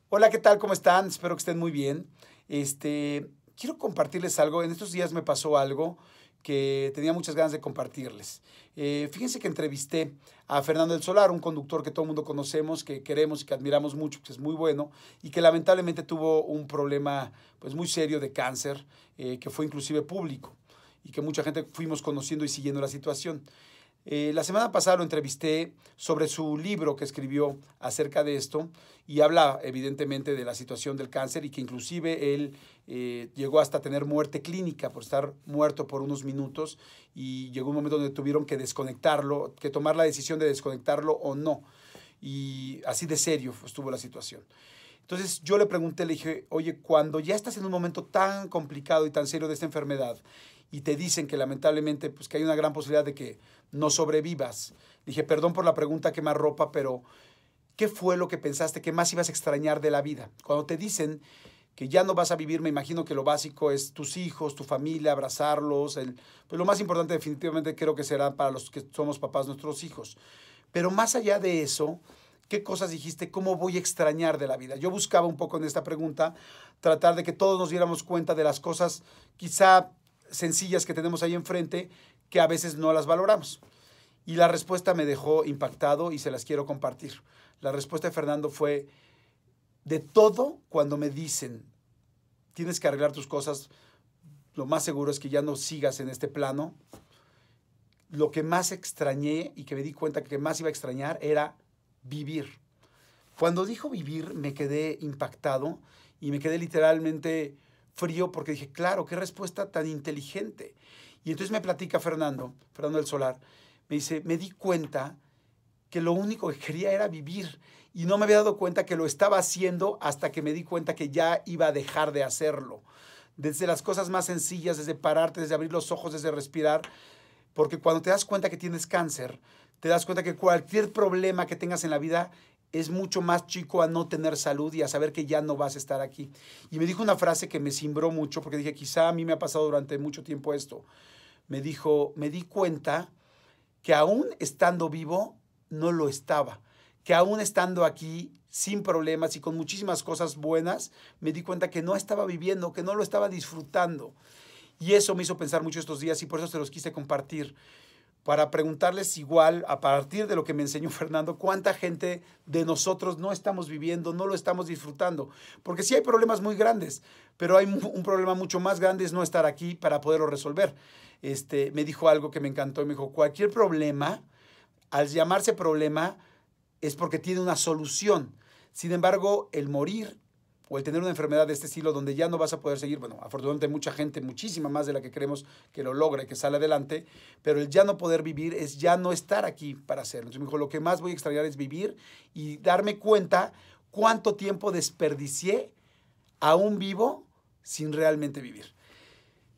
Hola, ¿qué tal? ¿Cómo están? Espero que estén muy bien. Quiero compartirles algo. En estos días me pasó algo que tenía muchas ganas de compartirles. Fíjense que entrevisté a Fernando del Solar, un conductor que todo el mundo conocemos, que queremos y que admiramos mucho, que es muy bueno, y que lamentablemente tuvo un problema pues, muy serio de cáncer, que fue inclusive público, y que mucha gente fuimos conociendo y siguiendo la situación. La semana pasada lo entrevisté sobre su libro que escribió acerca de esto y habla evidentemente de la situación del cáncer y que inclusive él llegó hasta tener muerte clínica por estar muerto por unos minutos y llegó un momento donde tuvieron que desconectarlo, que tomar la decisión de desconectarlo o no. Y así de serio estuvo la situación. Entonces yo le pregunté, le dije, oye, cuando ya estás en un momento tan complicado y tan serio de esta enfermedad y te dicen que lamentablemente pues que hay una gran posibilidad de que no sobrevivas, dije, perdón por la pregunta que me arropa, pero ¿qué fue lo que pensaste que más ibas a extrañar de la vida? Cuando te dicen que ya no vas a vivir, me imagino que lo básico es tus hijos, tu familia, abrazarlos, pues lo más importante definitivamente creo que será para los que somos papás nuestros hijos. Pero más allá de eso, ¿qué cosas dijiste? ¿Cómo voy a extrañar de la vida? Yo buscaba un poco en esta pregunta tratar de que todos nos diéramos cuenta de las cosas quizá sencillas que tenemos ahí enfrente que a veces no las valoramos. Y la respuesta me dejó impactado y se las quiero compartir. La respuesta de Fernando fue, de todo cuando me dicen, tienes que arreglar tus cosas, lo más seguro es que ya no sigas en este plano. Lo que más extrañé y que me di cuenta que más iba a extrañar era vivir. Cuando dijo vivir me quedé impactado y me quedé literalmente frío porque dije, claro, qué respuesta tan inteligente. Y entonces me platica Fernando del Solar, me dice, me di cuenta que lo único que quería era vivir y no me había dado cuenta que lo estaba haciendo hasta que me di cuenta que ya iba a dejar de hacerlo. Desde las cosas más sencillas, desde pararte, desde abrir los ojos, desde respirar, porque cuando te das cuenta que tienes cáncer, te das cuenta que cualquier problema que tengas en la vida es mucho más chico a no tener salud y a saber que ya no vas a estar aquí. Y me dijo una frase que me cimbró mucho, porque dije, quizá a mí me ha pasado durante mucho tiempo esto. Me dijo, me di cuenta que aún estando vivo, no lo estaba. Que aún estando aquí, sin problemas y con muchísimas cosas buenas, me di cuenta que no estaba viviendo, que no lo estaba disfrutando. Y eso me hizo pensar mucho estos días y por eso se los quise compartir. Para preguntarles igual, a partir de lo que me enseñó Fernando, cuánta gente de nosotros no estamos viviendo, no lo estamos disfrutando. Porque sí hay problemas muy grandes, pero hay un problema mucho más grande, es no estar aquí para poderlo resolver. Me dijo algo que me encantó, me dijo, cualquier problema, al llamarse problema, es porque tiene una solución. Sin embargo, el morir o el tener una enfermedad de este estilo donde ya no vas a poder seguir, bueno, afortunadamente mucha gente, muchísima más de la que creemos que lo logra y que sale adelante, pero el ya no poder vivir es ya no estar aquí para hacerlo. Entonces me dijo, lo que más voy a extrañar es vivir y darme cuenta cuánto tiempo desperdicié aún vivo sin realmente vivir.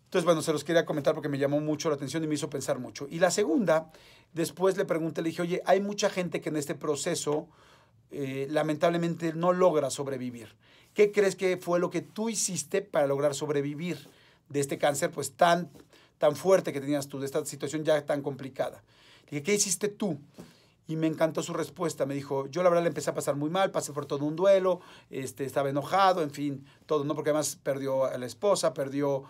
Entonces, bueno, se los quería comentar porque me llamó mucho la atención y me hizo pensar mucho. Y la segunda, después le pregunté, le dije, oye, hay mucha gente que en este proceso lamentablemente no logra sobrevivir. ¿Qué crees que fue lo que tú hiciste para lograr sobrevivir de este cáncer pues tan fuerte que tenías tú, de esta situación ya tan complicada? Le dije, ¿qué hiciste tú? Y me encantó su respuesta. Me dijo, yo la verdad le empecé a pasar muy mal, pasé por todo un duelo, estaba enojado, en fin, todo, ¿no? Porque además perdió a la esposa, perdió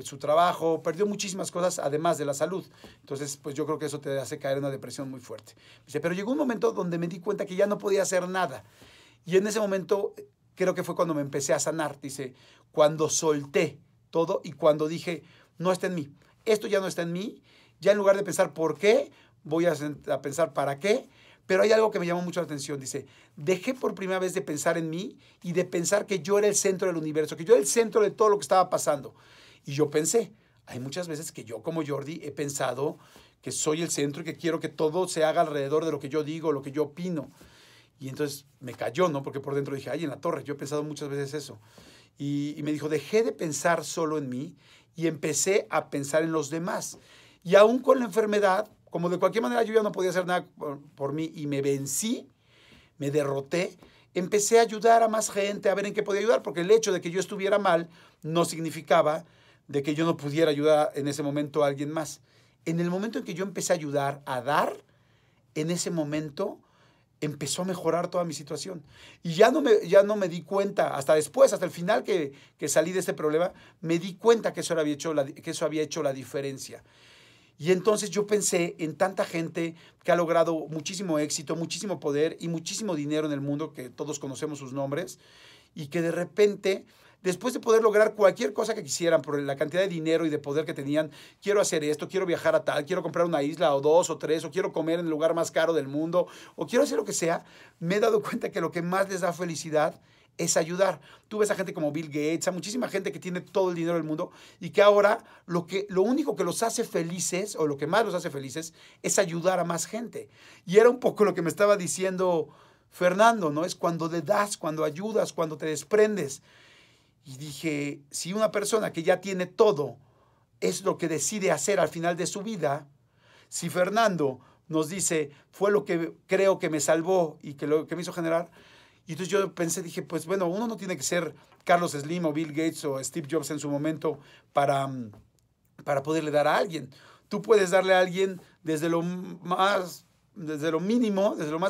su trabajo, perdió muchísimas cosas, además de la salud. Entonces, pues yo creo que eso te hace caer en una depresión muy fuerte. Dice, pero llegó un momento donde me di cuenta que ya no podía hacer nada. Y en ese momento creo que fue cuando me empecé a sanar. Dice, cuando solté todo y cuando dije, no está en mí. Esto ya no está en mí. Ya en lugar de pensar por qué, voy a pensar para qué, pero hay algo que me llamó mucho la atención. Dice, dejé por primera vez de pensar en mí y de pensar que yo era el centro del universo, que yo era el centro de todo lo que estaba pasando. Y yo pensé, hay muchas veces que yo como Jordi he pensado que soy el centro y que quiero que todo se haga alrededor de lo que yo digo, lo que yo opino. Y entonces me cayó, ¿no? Porque por dentro dije, ay, en la torre, yo he pensado muchas veces eso. Y me dijo, dejé de pensar solo en mí y empecé a pensar en los demás. Y aún con la enfermedad, como de cualquier manera yo ya no podía hacer nada por mí y me vencí, me derroté, empecé a ayudar a más gente, a ver en qué podía ayudar, porque el hecho de que yo estuviera mal no significaba de que yo no pudiera ayudar en ese momento a alguien más. En el momento en que yo empecé a ayudar, a dar, en ese momento empezó a mejorar toda mi situación. Y ya no me di cuenta, hasta después, hasta el final que salí de este problema, me di cuenta que eso había hecho la diferencia. Y entonces yo pensé en tanta gente que ha logrado muchísimo éxito, muchísimo poder y muchísimo dinero en el mundo, que todos conocemos sus nombres, y que de repente, después de poder lograr cualquier cosa que quisieran por la cantidad de dinero y de poder que tenían, quiero hacer esto, quiero viajar a tal, quiero comprar una isla o 2 o 3, o quiero comer en el lugar más caro del mundo, o quiero hacer lo que sea, me he dado cuenta que lo que más les da felicidad es ayudar. Tú ves a gente como Bill Gates, a muchísima gente que tiene todo el dinero del mundo y que ahora lo único que los hace felices, o lo que más los hace felices, es ayudar a más gente. Y era un poco lo que me estaba diciendo Fernando, ¿no? Es cuando le das, cuando ayudas, cuando te desprendes. Y dije, si una persona que ya tiene todo es lo que decide hacer al final de su vida, si Fernando nos dice, fue lo que creo que me salvó y que lo que me hizo generar. Y entonces yo pensé, dije, pues bueno, uno no tiene que ser Carlos Slim o Bill Gates o Steve Jobs en su momento para poderle dar a alguien. Tú puedes darle a alguien desde lo más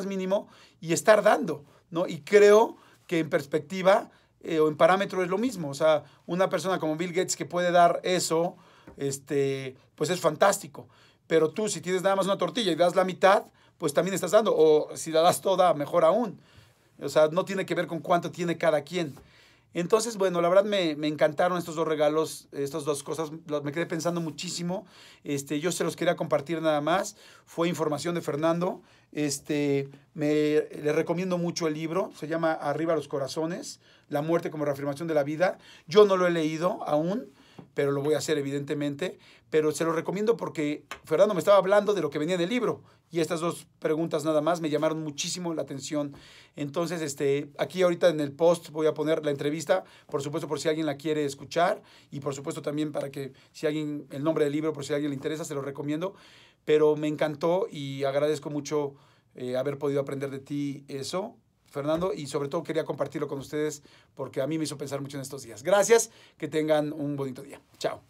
mínimo y estar dando, ¿no? Y creo que en perspectiva o en parámetro es lo mismo. O sea, una persona como Bill Gates que puede dar eso, pues es fantástico. Pero tú, si tienes nada más una tortilla y das la mitad, pues también estás dando. O si la das toda, mejor aún. O sea, no tiene que ver con cuánto tiene cada quien. Entonces, bueno, la verdad me encantaron estos dos regalos, estas dos cosas. Me quedé pensando muchísimo. Yo se los quería compartir nada más. Fue información de Fernando. Le recomiendo mucho el libro. Se llama Arriba los corazones, la muerte como reafirmación de la vida. Yo no lo he leído aún, pero lo voy a hacer evidentemente. Pero se lo recomiendo porque Fernando me estaba hablando de lo que venía en el libro. Y estas dos preguntas nada más me llamaron muchísimo la atención. Entonces, aquí ahorita en el post voy a poner la entrevista, por supuesto, por si alguien la quiere escuchar, y por supuesto también para que si alguien, el nombre del libro, por si a alguien le interesa, se lo recomiendo. Pero me encantó y agradezco mucho haber podido aprender de ti eso, Fernando, y sobre todo quería compartirlo con ustedes porque a mí me hizo pensar mucho en estos días. Gracias, que tengan un bonito día. Chao.